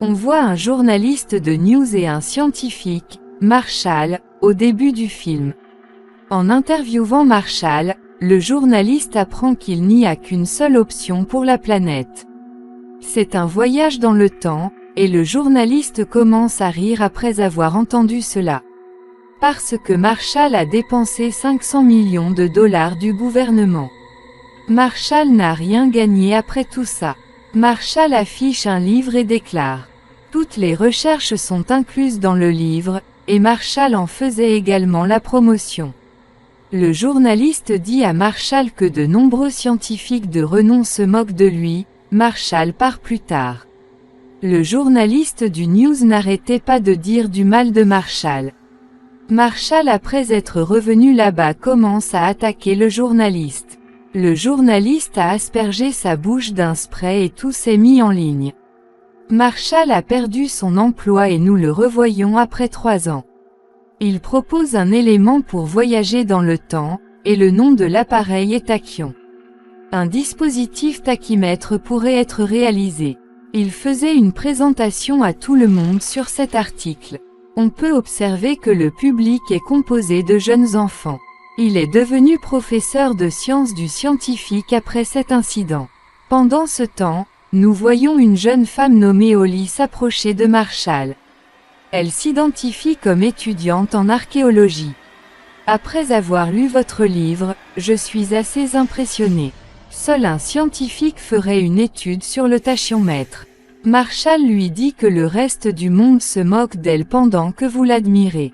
On voit un journaliste de news et un scientifique, Marshall, au début du film. En interviewant Marshall, le journaliste apprend qu'il n'y a qu'une seule option pour la planète. C'est un voyage dans le temps, et le journaliste commence à rire après avoir entendu cela. Parce que Marshall a dépensé 500 millions de dollars du gouvernement. Marshall n'a rien gagné après tout ça. Marshall affiche un livre et déclare: toutes les recherches sont incluses dans le livre, et Marshall en faisait également la promotion. Le journaliste dit à Marshall que de nombreux scientifiques de renom se moquent de lui. Marshall part plus tard. Le journaliste du News n'arrêtait pas de dire du mal de Marshall. Marshall, après être revenu là-bas, commence à attaquer le journaliste. Le journaliste a aspergé sa bouche d'un spray et tout s'est mis en ligne. Marshall a perdu son emploi et nous le revoyons après 3 ans. Il propose un élément pour voyager dans le temps, et le nom de l'appareil est tachyon. Un dispositif tachymètre pourrait être réalisé. Il faisait une présentation à tout le monde sur cet article. On peut observer que le public est composé de jeunes enfants. Il est devenu professeur de sciences du scientifique après cet incident. Pendant ce temps, nous voyons une jeune femme nommée Holly s'approcher de Marshall. Elle s'identifie comme étudiante en archéologie. Après avoir lu votre livre, je suis assez impressionné. Seul un scientifique ferait une étude sur le tachyomètre. Marshall lui dit que le reste du monde se moque d'elle pendant que vous l'admirez.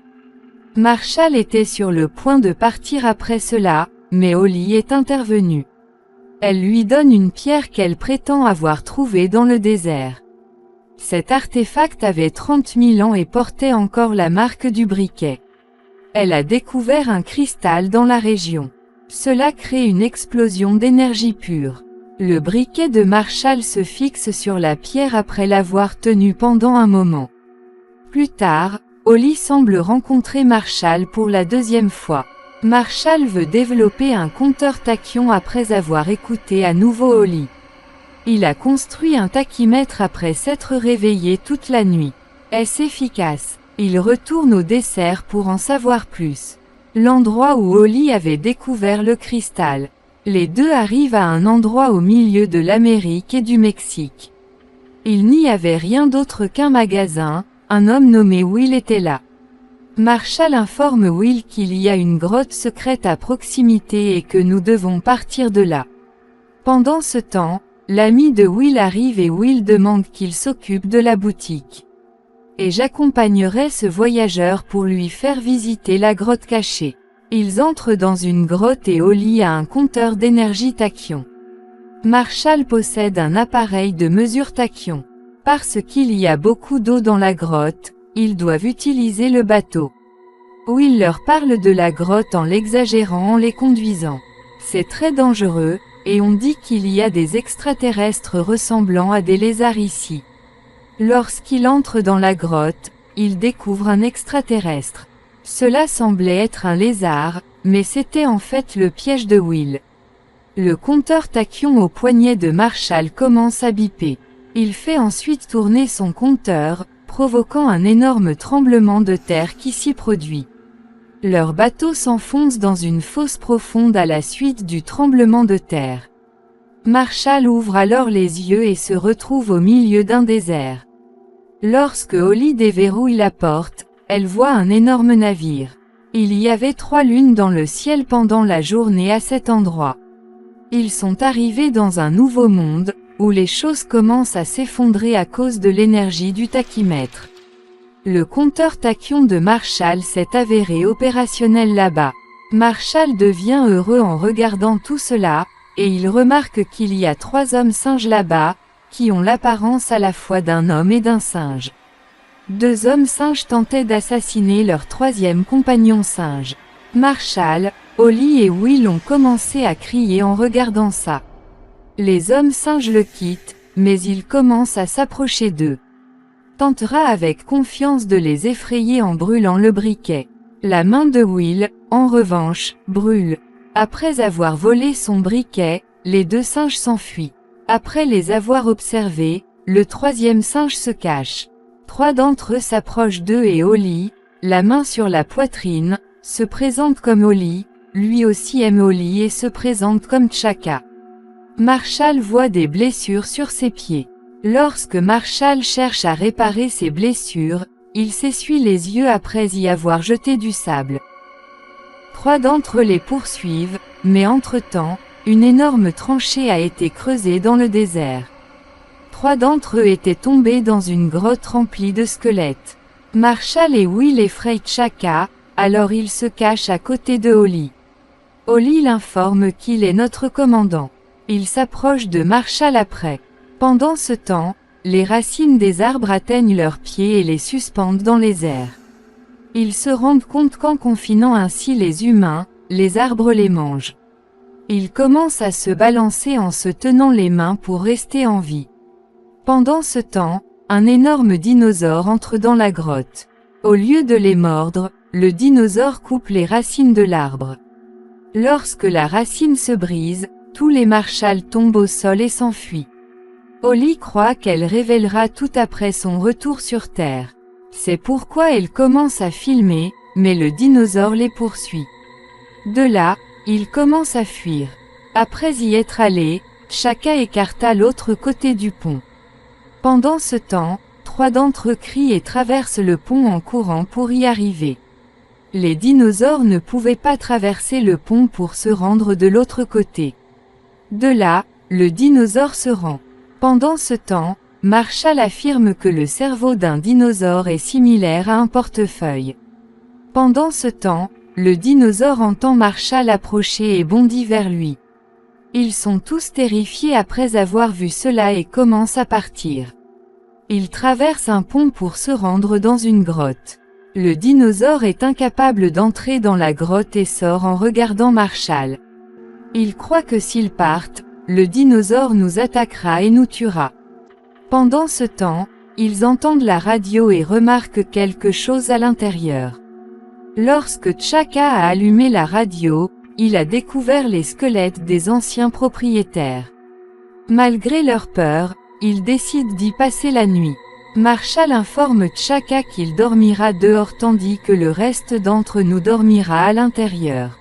Marshall était sur le point de partir après cela, mais Holly est intervenue. Elle lui donne une pierre qu'elle prétend avoir trouvée dans le désert. Cet artefact avait 30 000 ans et portait encore la marque du briquet. Elle a découvert un cristal dans la région. Cela crée une explosion d'énergie pure. Le briquet de Marshall se fixe sur la pierre après l'avoir tenue pendant un moment. Plus tard, Holly semble rencontrer Marshall pour la 2e fois. Marshall veut développer un compteur tachyon après avoir écouté à nouveau Holly. Il a construit un tachymètre après s'être réveillé toute la nuit. Est-ce efficace? Il retourne au dessert pour en savoir plus. L'endroit où Holly avait découvert le cristal. Les deux arrivent à un endroit au milieu de l'Amérique et du Mexique. Il n'y avait rien d'autre qu'un magasin, un homme nommé Will était là. Marshall informe Will qu'il y a une grotte secrète à proximité et que nous devons partir de là. Pendant ce temps, l'ami de Will arrive et Will demande qu'il s'occupe de la boutique. Et j'accompagnerai ce voyageur pour lui faire visiter la grotte cachée. Ils entrent dans une grotte et Holly a un compteur d'énergie tachyon. Marshall possède un appareil de mesure tachyon. Parce qu'il y a beaucoup d'eau dans la grotte, ils doivent utiliser le bateau. Will leur parle de la grotte en l'exagérant en les conduisant. C'est très dangereux, et on dit qu'il y a des extraterrestres ressemblant à des lézards ici. Lorsqu'il entre dans la grotte, il découvre un extraterrestre. Cela semblait être un lézard, mais c'était en fait le piège de Will. Le compteur tachyon au poignet de Marshall commence à biper. Il fait ensuite tourner son compteur, provoquant un énorme tremblement de terre qui s'y produit. Leur bateau s'enfonce dans une fosse profonde à la suite du tremblement de terre. Marshall ouvre alors les yeux et se retrouve au milieu d'un désert. Lorsque Holly déverrouille la porte, elle voit un énorme navire. Il y avait 3 lunes dans le ciel pendant la journée à cet endroit. Ils sont arrivés dans un nouveau monde, où les choses commencent à s'effondrer à cause de l'énergie du tachymètre. Le compteur tachyon de Marshall s'est avéré opérationnel là-bas. Marshall devient heureux en regardant tout cela, et il remarque qu'il y a 3 hommes singes là-bas, qui ont l'apparence à la fois d'un homme et d'un singe. 2 hommes singes tentaient d'assassiner leur 3e compagnon singe. Marshall, Holly et Will ont commencé à crier en regardant ça. Les hommes singes le quittent, mais ils commencent à s'approcher d'eux. Tentera avec confiance de les effrayer en brûlant le briquet. La main de Will, en revanche, brûle. Après avoir volé son briquet, les 2 singes s'enfuient. Après les avoir observés, le troisième singe se cache. 3 d'entre eux s'approchent d'eux et Oli, la main sur la poitrine, se présente comme Oli, lui aussi aime Oli et se présente comme Chaka. Marshall voit des blessures sur ses pieds. Lorsque Marshall cherche à réparer ses blessures, il s'essuie les yeux après y avoir jeté du sable. 3 d'entre eux les poursuivent, mais entre-temps, une énorme tranchée a été creusée dans le désert. 3 d'entre eux étaient tombés dans une grotte remplie de squelettes. Marshall et Will effrayent Chaka, alors il se cache à côté de Oli. Oli l'informe qu'il est notre commandant. Il s'approche de Marshall après. Pendant ce temps, les racines des arbres atteignent leurs pieds et les suspendent dans les airs. Ils se rendent compte qu'en confinant ainsi les humains, les arbres les mangent. Ils commencent à se balancer en se tenant les mains pour rester en vie. Pendant ce temps, un énorme dinosaure entre dans la grotte. Au lieu de les mordre, le dinosaure coupe les racines de l'arbre. Lorsque la racine se brise, tous les Marshall tombent au sol et s'enfuient. Oli croit qu'elle révélera tout après son retour sur Terre. C'est pourquoi elle commence à filmer, mais le dinosaure les poursuit. De là, ils commencent à fuir. Après y être allés, Chaka écarta l'autre côté du pont. Pendant ce temps, 3 d'entre eux crient et traversent le pont en courant pour y arriver. Les dinosaures ne pouvaient pas traverser le pont pour se rendre de l'autre côté. De là, le dinosaure se rend. Pendant ce temps, Marshall affirme que le cerveau d'un dinosaure est similaire à un portefeuille. Pendant ce temps, le dinosaure entend Marshall approcher et bondit vers lui. Ils sont tous terrifiés après avoir vu cela et commencent à partir. Ils traversent un pont pour se rendre dans une grotte. Le dinosaure est incapable d'entrer dans la grotte et sort en regardant Marshall. Il croit que s'ils partent, le dinosaure nous attaquera et nous tuera. Pendant ce temps, ils entendent la radio et remarquent quelque chose à l'intérieur. Lorsque Chaka a allumé la radio, il a découvert les squelettes des anciens propriétaires. Malgré leur peur, ils décident d'y passer la nuit. Marshall informe Chaka qu'il dormira dehors tandis que le reste d'entre nous dormira à l'intérieur.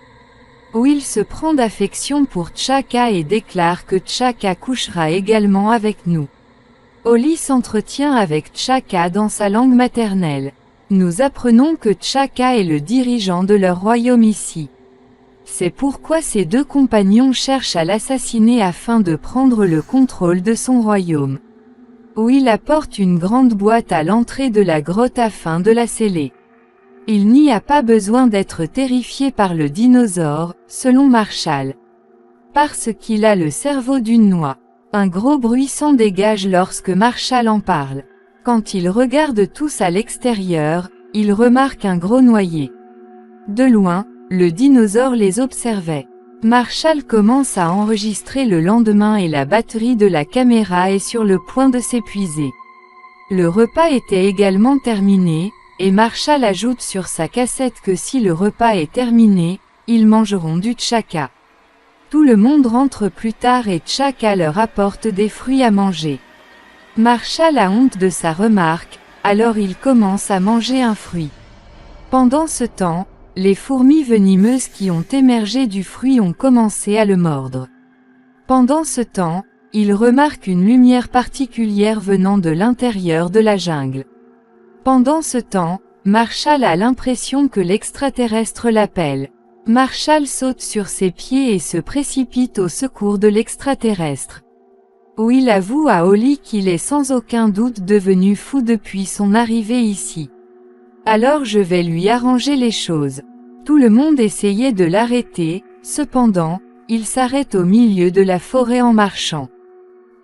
Will se prend d'affection pour Chaka et déclare que Chaka couchera également avec nous. Oli s'entretient avec Chaka dans sa langue maternelle. Nous apprenons que Chaka est le dirigeant de leur royaume ici. C'est pourquoi ses 2 compagnons cherchent à l'assassiner afin de prendre le contrôle de son royaume. Will apporte une grande boîte à l'entrée de la grotte afin de la sceller. Il n'y a pas besoin d'être terrifié par le dinosaure, selon Marshall. Parce qu'il a le cerveau d'une noix. Un gros bruit s'en dégage lorsque Marshall en parle. Quand ils regardent tous à l'extérieur, ils remarquent un gros noyer. De loin, le dinosaure les observait. Marshall commence à enregistrer le lendemain et la batterie de la caméra est sur le point de s'épuiser. Le repas était également terminé, et Marshall ajoute sur sa cassette que si le repas est terminé, ils mangeront du Chaka. Tout le monde rentre plus tard et Chaka leur apporte des fruits à manger. Marshall a honte de sa remarque, alors il commence à manger un fruit. Pendant ce temps, les fourmis venimeuses qui ont émergé du fruit ont commencé à le mordre. Pendant ce temps, il remarque une lumière particulière venant de l'intérieur de la jungle. Pendant ce temps, Marshall a l'impression que l'extraterrestre l'appelle. Marshall saute sur ses pieds et se précipite au secours de l'extraterrestre. Will avoue à Oli qu'il est sans aucun doute devenu fou depuis son arrivée ici. Alors je vais lui arranger les choses. Tout le monde essayait de l'arrêter, cependant, il s'arrête au milieu de la forêt en marchant.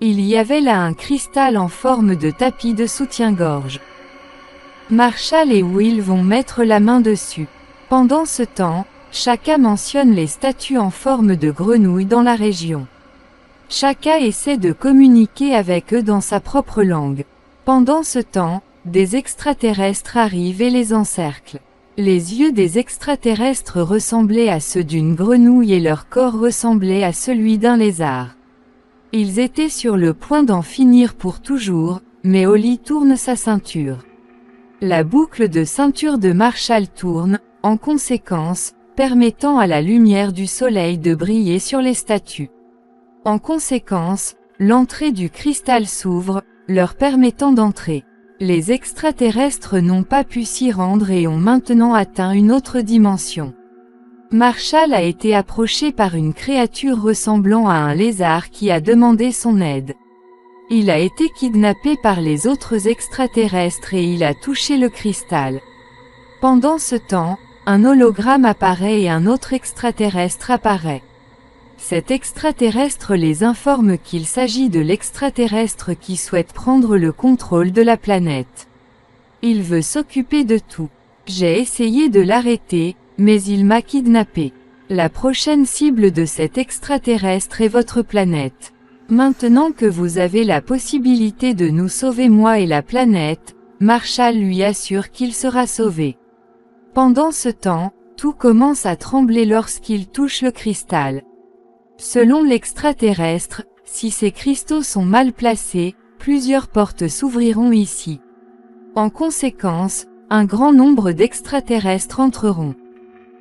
Il y avait là un cristal en forme de tapis de soutien-gorge. Marshall et Will vont mettre la main dessus. Pendant ce temps, Chaka mentionne les statues en forme de grenouilles dans la région. Chaka essaie de communiquer avec eux dans sa propre langue. Pendant ce temps, des extraterrestres arrivent et les encerclent. Les yeux des extraterrestres ressemblaient à ceux d'une grenouille et leur corps ressemblait à celui d'un lézard. Ils étaient sur le point d'en finir pour toujours, mais Holly tourne sa ceinture. La boucle de ceinture de Marshall tourne, en conséquence, permettant à la lumière du soleil de briller sur les statues. En conséquence, l'entrée du cristal s'ouvre, leur permettant d'entrer. Les extraterrestres n'ont pas pu s'y rendre et ont maintenant atteint une autre dimension. Marshall a été approché par une créature ressemblant à un lézard qui a demandé son aide. Il a été kidnappé par les autres extraterrestres et il a touché le cristal. Pendant ce temps, un hologramme apparaît et un autre extraterrestre apparaît. Cet extraterrestre les informe qu'il s'agit de l'extraterrestre qui souhaite prendre le contrôle de la planète. Il veut s'occuper de tout. J'ai essayé de l'arrêter, mais il m'a kidnappé. La prochaine cible de cet extraterrestre est votre planète. Maintenant que vous avez la possibilité de nous sauver moi et la planète, Marshall lui assure qu'il sera sauvé. Pendant ce temps, tout commence à trembler lorsqu'il touche le cristal. Selon l'extraterrestre, si ces cristaux sont mal placés, plusieurs portes s'ouvriront ici. En conséquence, un grand nombre d'extraterrestres entreront.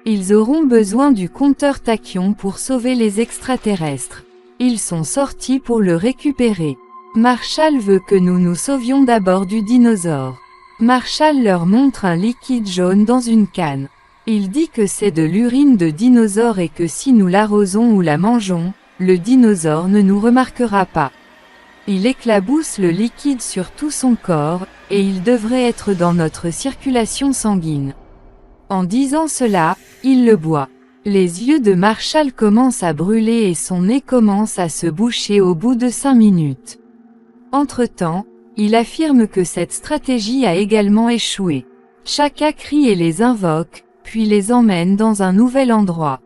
Ils auront besoin du compteur tachyon pour sauver les extraterrestres. Ils sont sortis pour le récupérer. Marshall veut que nous nous sauvions d'abord du dinosaure. Marshall leur montre un liquide jaune dans une canne. Il dit que c'est de l'urine de dinosaure et que si nous l'arrosons ou la mangeons, le dinosaure ne nous remarquera pas. Il éclabousse le liquide sur tout son corps, et il devrait être dans notre circulation sanguine. En disant cela, il le boit. Les yeux de Marshall commencent à brûler et son nez commence à se boucher au bout de 5 minutes. Entre-temps, il affirme que cette stratégie a également échoué. Chaka crie et les invoque, puis les emmène dans un nouvel endroit.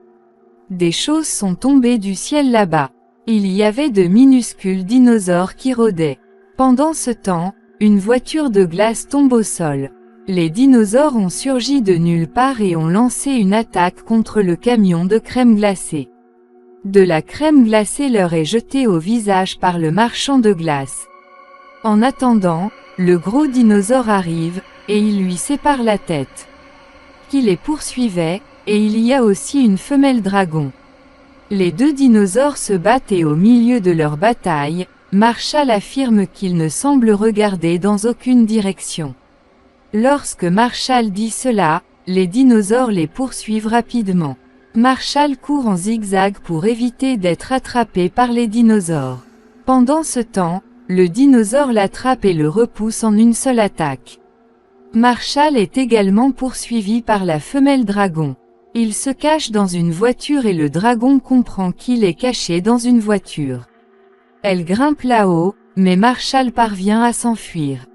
Des choses sont tombées du ciel là-bas. Il y avait de minuscules dinosaures qui rôdaient. Pendant ce temps, une voiture de glace tombe au sol. Les dinosaures ont surgi de nulle part et ont lancé une attaque contre le camion de crème glacée. De la crème glacée leur est jetée au visage par le marchand de glace. En attendant, le gros dinosaure arrive, et il lui sépare la tête. Qui les poursuivait, et il y a aussi une femelle dragon. Les deux dinosaures se battent et au milieu de leur bataille, Marshall affirme qu'il ne semble regarder dans aucune direction. Lorsque Marshall dit cela, les dinosaures les poursuivent rapidement. Marshall court en zigzag pour éviter d'être attrapé par les dinosaures. Pendant ce temps, le dinosaure l'attrape et le repousse en une seule attaque. Marshall est également poursuivi par la femelle dragon. Il se cache dans une voiture et le dragon comprend qu'il est caché dans une voiture. Elle grimpe là-haut, mais Marshall parvient à s'enfuir.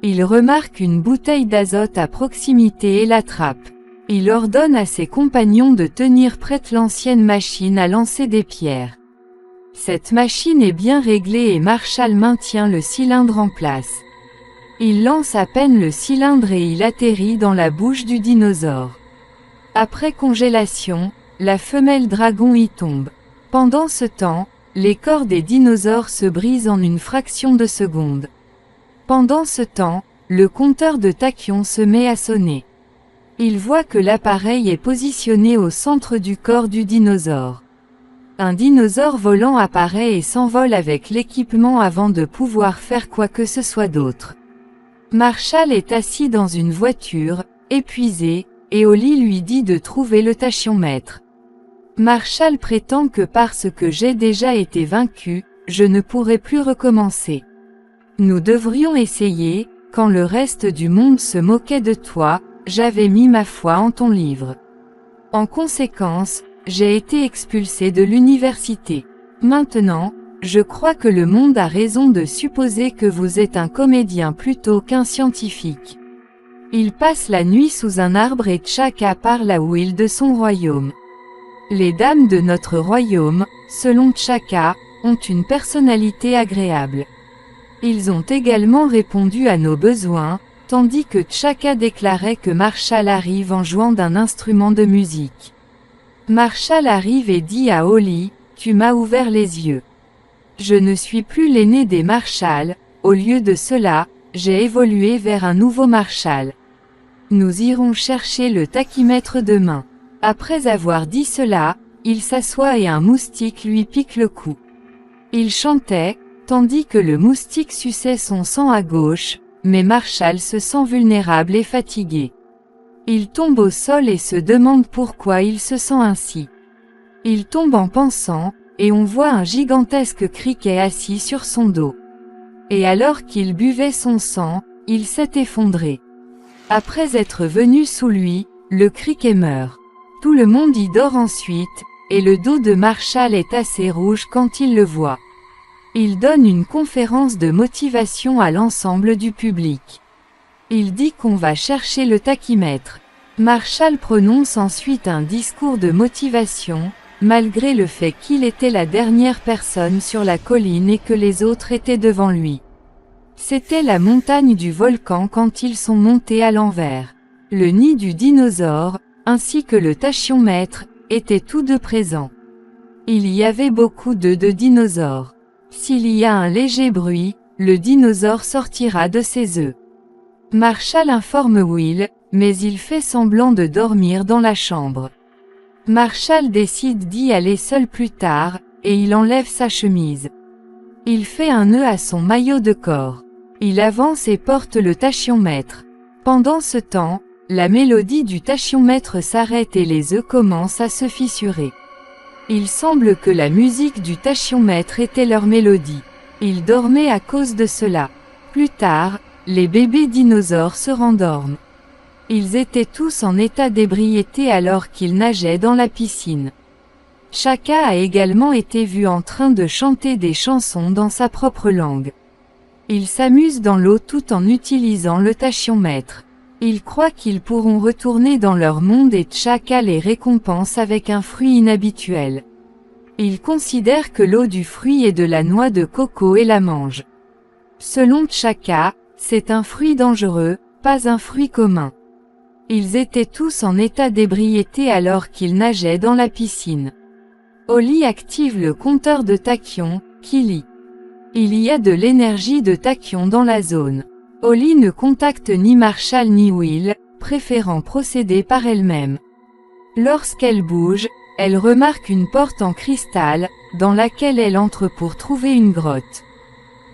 Il remarque une bouteille d'azote à proximité et l'attrape. Il ordonne à ses compagnons de tenir prête l'ancienne machine à lancer des pierres. Cette machine est bien réglée et Marshall maintient le cylindre en place. Il lance à peine le cylindre et il atterrit dans la bouche du dinosaure. Après congélation, la femelle dragon y tombe. Pendant ce temps, les corps des dinosaures se brisent en une fraction de seconde. Pendant ce temps, le compteur de tachyon se met à sonner. Il voit que l'appareil est positionné au centre du corps du dinosaure. Un dinosaure volant apparaît et s'envole avec l'équipement avant de pouvoir faire quoi que ce soit d'autre. Marshall est assis dans une voiture, épuisé, et Holly lui dit de trouver le tachyomètre. Marshall prétend que parce que j'ai déjà été vaincu, je ne pourrai plus recommencer. Nous devrions essayer, quand le reste du monde se moquait de toi, j'avais mis ma foi en ton livre. En conséquence, j'ai été expulsé de l'université. Maintenant, je crois que le monde a raison de supposer que vous êtes un comédien plutôt qu'un scientifique. Il passe la nuit sous un arbre et Chaka parle à Will de son royaume. Les dames de notre royaume, selon Chaka, ont une personnalité agréable. Ils ont également répondu à nos besoins, tandis que Chaka déclarait que Marshall arrive en jouant d'un instrument de musique. Marshall arrive et dit à Holly, « Tu m'as ouvert les yeux. » Je ne suis plus l'aîné des Marshall, au lieu de cela, j'ai évolué vers un nouveau Marshall. Nous irons chercher le tachymètre demain. Après avoir dit cela, il s'assoit et un moustique lui pique le cou. Il chantait, tandis que le moustique suçait son sang à gauche, mais Marshall se sent vulnérable et fatigué. Il tombe au sol et se demande pourquoi il se sent ainsi. Il tombe en pensant, et on voit un gigantesque criquet assis sur son dos. Et alors qu'il buvait son sang, il s'est effondré. Après être venu sous lui, le criquet meurt. Tout le monde y dort ensuite, et le dos de Marshall est assez rouge quand il le voit. Il donne une conférence de motivation à l'ensemble du public. Il dit qu'on va chercher le tachymètre. Marshall prononce ensuite un discours de motivation, malgré le fait qu'il était la dernière personne sur la colline et que les autres étaient devant lui. C'était la montagne du volcan quand ils sont montés à l'envers. Le nid du dinosaure, ainsi que le tachyomètre, étaient tous deux présents. Il y avait beaucoup de dinosaures. S'il y a un léger bruit, le dinosaure sortira de ses œufs. Marshall informe Will, mais il fait semblant de dormir dans la chambre. Marshall décide d'y aller seul plus tard, et il enlève sa chemise. Il fait un nœud à son maillot de corps. Il avance et porte le tachyomètre. Pendant ce temps, la mélodie du tachyomètre s'arrête et les œufs commencent à se fissurer. Il semble que la musique du tachyomètre était leur mélodie. Ils dormaient à cause de cela. Plus tard, les bébés dinosaures se rendorment. Ils étaient tous en état d'ébriété alors qu'ils nageaient dans la piscine. Shaka a également été vu en train de chanter des chansons dans sa propre langue. Ils s'amusent dans l'eau tout en utilisant le tachyomètre. Ils croient qu'ils pourront retourner dans leur monde et Shaka les récompense avec un fruit inhabituel. Ils considèrent que l'eau du fruit est de la noix de coco et la mangent. Selon Shaka, c'est un fruit dangereux, pas un fruit commun. Ils étaient tous en état d'ébriété alors qu'ils nageaient dans la piscine. Holly active le compteur de tachyon, Kili. Il y a de l'énergie de tachyon dans la zone. Holly ne contacte ni Marshall ni Will, préférant procéder par elle-même. Lorsqu'elle bouge, elle remarque une porte en cristal, dans laquelle elle entre pour trouver une grotte.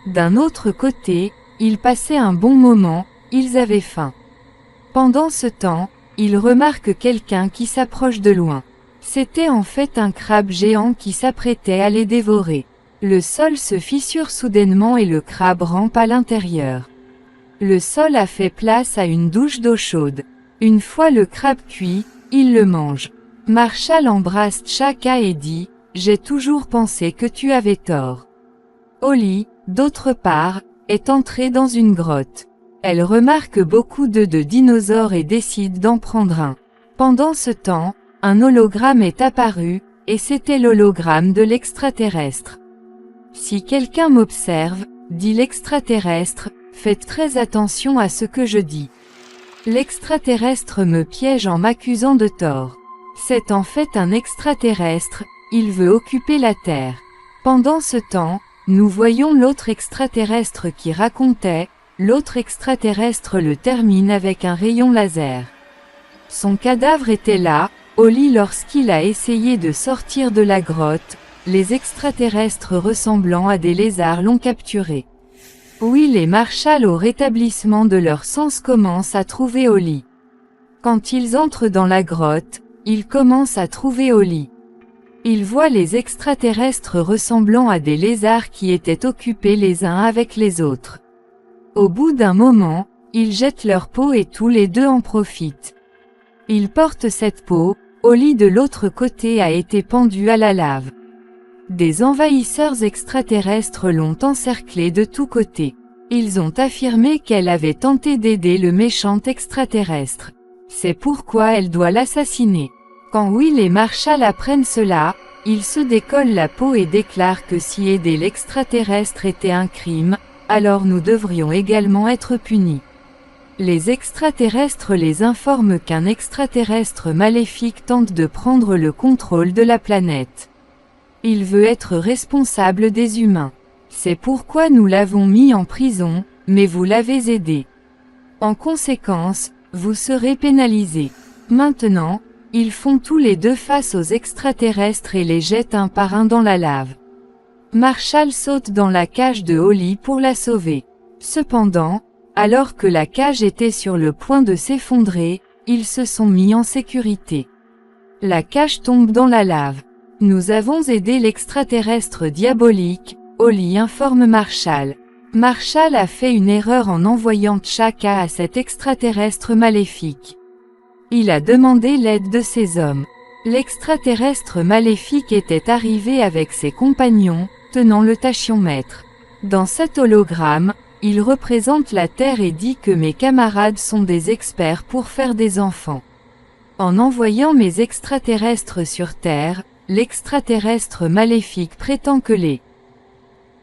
D'un autre côté, ils passaient un bon moment, ils avaient faim. Pendant ce temps, ils remarquent quelqu'un qui s'approche de loin. C'était en fait un crabe géant qui s'apprêtait à les dévorer. Le sol se fissure soudainement et le crabe rampe à l'intérieur. Le sol a fait place à une douche d'eau chaude. Une fois le crabe cuit, il le mange. Marshall embrasse Shaka et dit « J'ai toujours pensé que tu avais tort ». Holly, d'autre part, est entrée dans une grotte. Elle remarque beaucoup de dinosaures et décide d'en prendre un. Pendant ce temps, un hologramme est apparu, et c'était l'hologramme de l'extraterrestre. « Si quelqu'un m'observe, dit l'extraterrestre, faites très attention à ce que je dis. L'extraterrestre me piège en m'accusant de tort. C'est en fait un extraterrestre, il veut occuper la Terre. » Pendant ce temps, nous voyons l'autre extraterrestre qui racontait, l'autre extraterrestre le termine avec un rayon laser. Son cadavre était là, au lit lorsqu'il a essayé de sortir de la grotte, les extraterrestres ressemblant à des lézards l'ont capturé. Will et Marshall au rétablissement de leur sens commencent à trouver Holly. Quand ils entrent dans la grotte, ils commencent à trouver Holly. Ils voient les extraterrestres ressemblant à des lézards qui étaient occupés les uns avec les autres. Au bout d'un moment, ils jettent leur peau et tous les deux en profitent. Ils portent cette peau, Holly de l'autre côté a été pendue à la lave. Des envahisseurs extraterrestres l'ont encerclée de tous côtés. Ils ont affirmé qu'elle avait tenté d'aider le méchant extraterrestre. C'est pourquoi elle doit l'assassiner. Quand Will et Marshall apprennent cela, ils se décollent la peau et déclarent que si aider l'extraterrestre était un crime, alors nous devrions également être punis. Les extraterrestres les informent qu'un extraterrestre maléfique tente de prendre le contrôle de la planète. Il veut être responsable des humains. C'est pourquoi nous l'avons mis en prison, mais vous l'avez aidé. En conséquence, vous serez pénalisé. Maintenant, ils font tous les deux face aux extraterrestres et les jettent un par un dans la lave. Marshall saute dans la cage de Holly pour la sauver. Cependant, alors que la cage était sur le point de s'effondrer, ils se sont mis en sécurité. La cage tombe dans la lave. Nous avons aidé l'extraterrestre diabolique, Holly informe Marshall. Marshall a fait une erreur en envoyant T'Chaka à cet extraterrestre maléfique. Il a demandé l'aide de ses hommes. L'extraterrestre maléfique était arrivé avec ses compagnons, tenant le tachyomètre. Dans cet hologramme, il représente la Terre et dit que mes camarades sont des experts pour faire des enfants. En envoyant mes extraterrestres sur Terre, l'extraterrestre maléfique prétend que les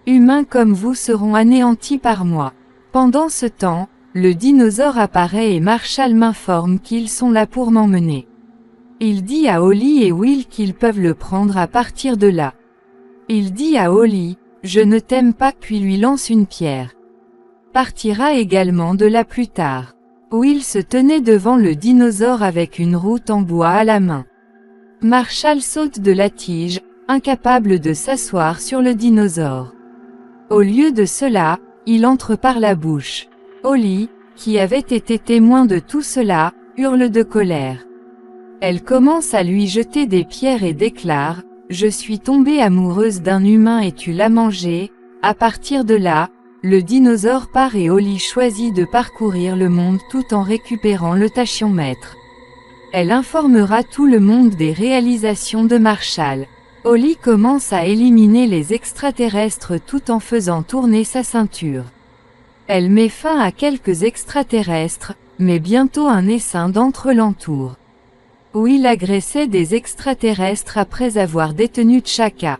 humains comme vous seront anéantis par moi. Pendant ce temps, le dinosaure apparaît et Marshall m'informe qu'ils sont là pour m'emmener. Il dit à Holly et Will qu'ils peuvent le prendre à partir de là. Il dit à Holly, « Je ne t'aime pas » puis lui lance une pierre. Partira également de là plus tard. Will se tenait devant le dinosaure avec une route en bois à la main. Marshall saute de la tige, incapable de s'asseoir sur le dinosaure. Au lieu de cela, il entre par la bouche. Holly, qui avait été témoin de tout cela, hurle de colère. Elle commence à lui jeter des pierres et déclare, « Je suis tombée amoureuse d'un humain et tu l'as mangé ». À partir de là, le dinosaure part et Holly choisit de parcourir le monde tout en récupérant le tachyomètre. Elle informera tout le monde des réalisations de Marshall. Holly commence à éliminer les extraterrestres tout en faisant tourner sa ceinture. Elle met fin à quelques extraterrestres, mais bientôt un essaim d'entre l'entoure. Will agressait des extraterrestres après avoir détenu T'Chaka.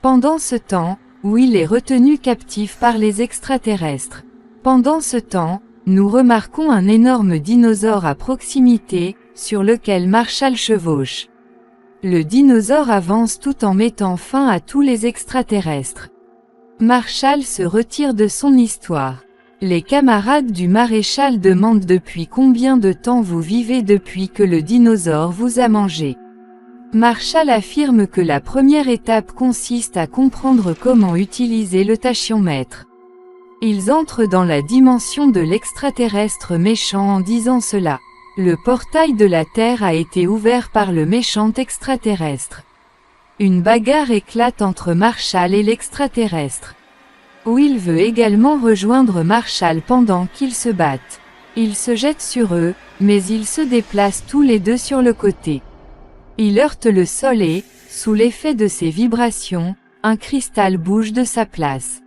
Pendant ce temps, Will est retenu captif par les extraterrestres. Pendant ce temps, nous remarquons un énorme dinosaure à proximité, sur lequel Marshall chevauche. Le dinosaure avance tout en mettant fin à tous les extraterrestres. Marshall se retire de son histoire. Les camarades du maréchal demandent depuis combien de temps vous vivez depuis que le dinosaure vous a mangé. Marshall affirme que la première étape consiste à comprendre comment utiliser le tachyomètre. Ils entrent dans la dimension de l'extraterrestre méchant en disant cela. Le portail de la Terre a été ouvert par le méchant extraterrestre. Une bagarre éclate entre Marshall et l'extraterrestre. Will veut également rejoindre Marshall pendant qu'ils se battent. Il se jette sur eux, mais ils se déplacent tous les deux sur le côté. Il heurte le sol et, sous l'effet de ces vibrations, un cristal bouge de sa place.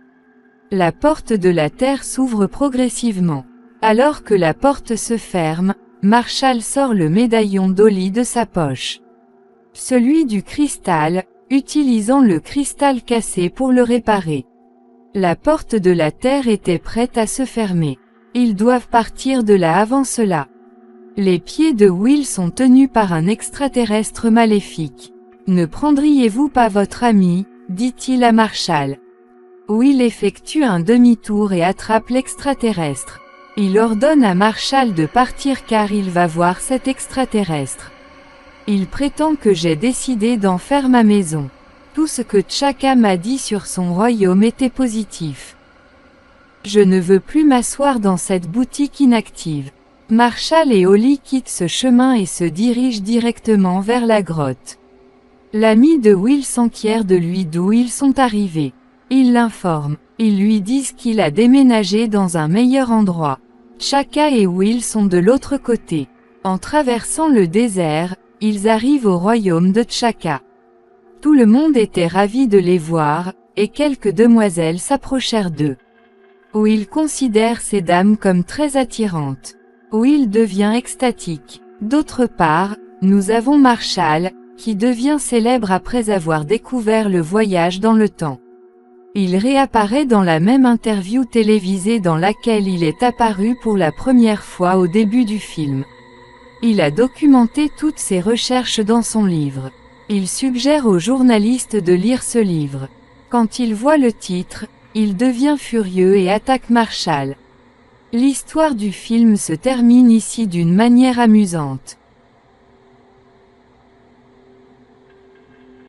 La porte de la Terre s'ouvre progressivement. Alors que la porte se ferme, Marshall sort le médaillon d'Holly de sa poche. Celui du cristal, utilisant le cristal cassé pour le réparer. La porte de la Terre était prête à se fermer. Ils doivent partir de là avant cela. Les pieds de Will sont tenus par un extraterrestre maléfique. « Ne prendriez-vous pas votre ami » dit-il à Marshall. Will effectue un demi-tour et attrape l'extraterrestre. Il ordonne à Marshall de partir car il va voir cet extraterrestre. Il prétend que j'ai décidé d'en faire ma maison. Tout ce que T'Chaka m'a dit sur son royaume était positif. Je ne veux plus m'asseoir dans cette boutique inactive. Marshall et Holly quittent ce chemin et se dirigent directement vers la grotte. L'ami de Will s'enquiert de lui d'où ils sont arrivés. Il l'informe. Ils lui disent qu'il a déménagé dans un meilleur endroit. T'Chaka et Will sont de l'autre côté. En traversant le désert, ils arrivent au royaume de T'Chaka. Tout le monde était ravi de les voir, et quelques demoiselles s'approchèrent d'eux. Will considère ces dames comme très attirantes. Will devient extatique. D'autre part, nous avons Marshall, qui devient célèbre après avoir découvert le voyage dans le temps. Il réapparaît dans la même interview télévisée dans laquelle il est apparu pour la première fois au début du film. Il a documenté toutes ses recherches dans son livre. Il suggère au journaliste de lire ce livre. Quand il voit le titre, il devient furieux et attaque Marshall. L'histoire du film se termine ici d'une manière amusante.